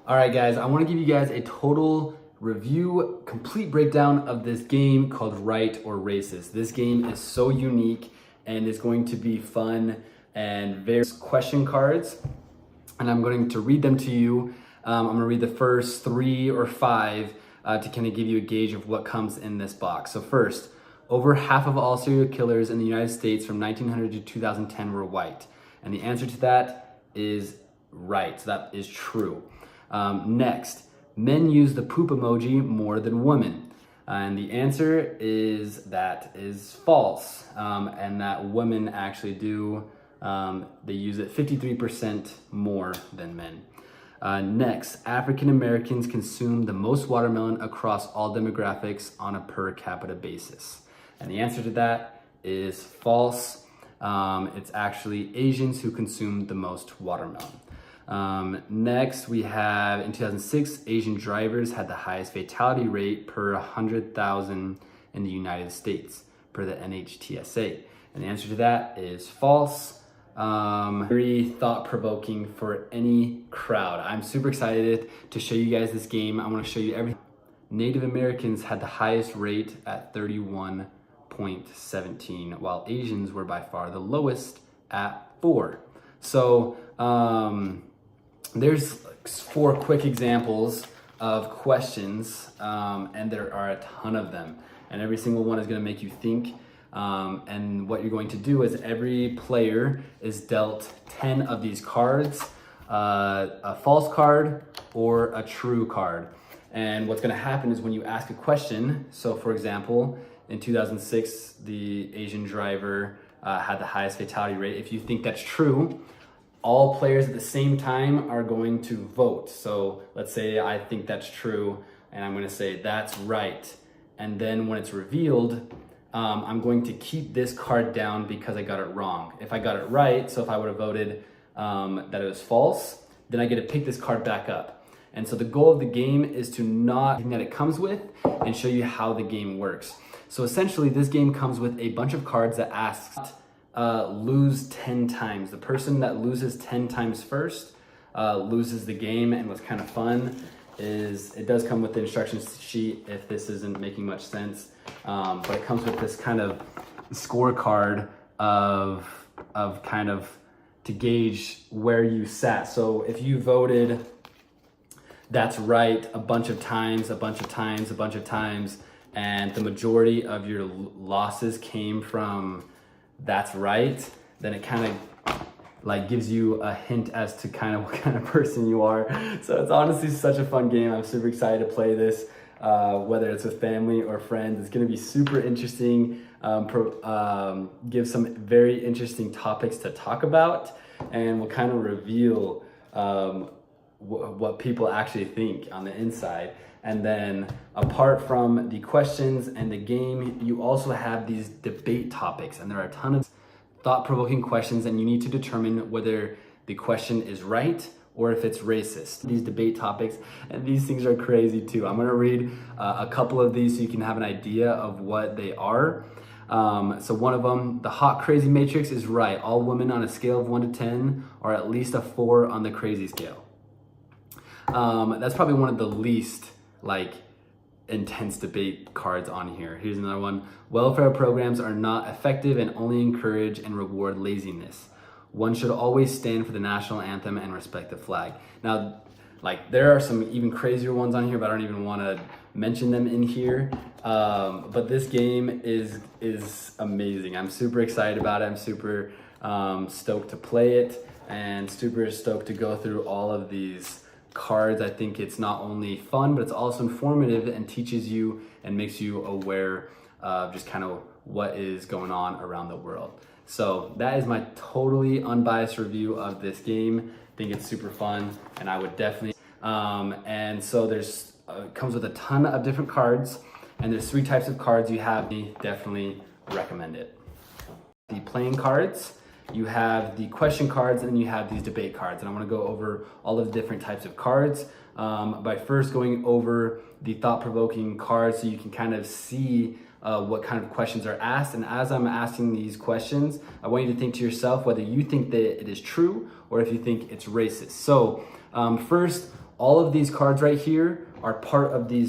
All right, guys, I want to give you guys a total review, complete breakdown of this game called Right or Racist. This game is so unique and it's going to be fun and various question cards. And I'm going to read them to you. I'm going to read the first 3 or 5 to kind of give you a gauge of what comes in this box. So first, over half of all serial killers in the United States from 1900 to 2010 were white. And the answer to that is right. So that is true. Next, men use the poop emoji more than women. And the answer is that is false. And that women actually do, they use it 53% more than men. Next, African Americans consume the most watermelon across all demographics on a per capita basis. And the answer to that is false. It's actually Asians who consume the most watermelon. Next, we have in 2006, Asian drivers had the highest fatality rate per 100,000 in the United States, per the NHTSA. And the answer to that is false. Very thought-provoking for any crowd. I'm super excited to show you guys this game. I want to show you everything. Native Americans had the highest rate at 31.17, while Asians were by far the lowest at 4. So, there's 4 quick examples of questions, and there are a ton of them. And every single one is going to make you think. And what you're going to do is every player is dealt 10 of these cards, a false card or a true card. And what's going to happen is when you ask a question, so for example, in 2006, the Asian driver had the highest fatality rate. If you think that's true, all players at the same time are going to vote. So let's say I think that's true, and I'm going to say that's right. And then when it's revealed, I'm going to keep this card down because I got it wrong. If I got it right, so if I would have voted that it was false, then I get to pick this card back up. And so the goal of the game is to not that it comes with and show you how the game works. So essentially, this game comes with a bunch of cards that asks lose 10 times. The person that loses 10 times first loses the game. And what's kind of fun is it does come with the instruction sheet if this isn't making much sense. But it comes with this kind of scorecard of kind of to gauge where you sat. So if you voted that's right a bunch of times, and the majority of your losses came from that's right, then it kind of like gives you a hint as to kind of what kind of person you are. So it's honestly such a fun game. I'm super excited to play this, whether it's with family or friends. It's going to be super interesting, give some very interesting topics to talk about, and we'll kind of reveal what people actually think on the inside. And then apart from the questions and the game, you also have these debate topics, and there are a ton of thought-provoking questions, and you need to determine whether the question is right or if it's racist. These debate topics, and these things are crazy too. I'm gonna read a couple of these so you can have an idea of what they are. So one of them, the hot crazy matrix is right. All women on a scale of 1 to 10 are at least a 4 on the crazy scale. That's probably one of the least intense debate cards on here. Here's another one. Welfare programs are not effective and only encourage and reward laziness. One should always stand for the national anthem and respect the flag. Now, there are some even crazier ones on here, but I don't even want to mention them in here. But this game is amazing. I'm super excited about it. I'm super stoked to play it, and super stoked to go through all of these cards. I think it's not only fun, but it's also informative and teaches you and makes you aware of just kind of what is going on around the world. So that is my totally unbiased review of this game. I think it's super fun, and I would definitely, and so there's, comes with a ton of different cards, and there's 3 types of cards you have. Definitely recommend it. The playing cards, you have the question cards, and then you have these debate cards. And I want to go over all of the different types of cards by first going over the thought-provoking cards so you can kind of see what kind of questions are asked. And as I'm asking these questions, I want you to think to yourself whether you think that it is true or if you think it's racist. So first, All of these cards right here are part of these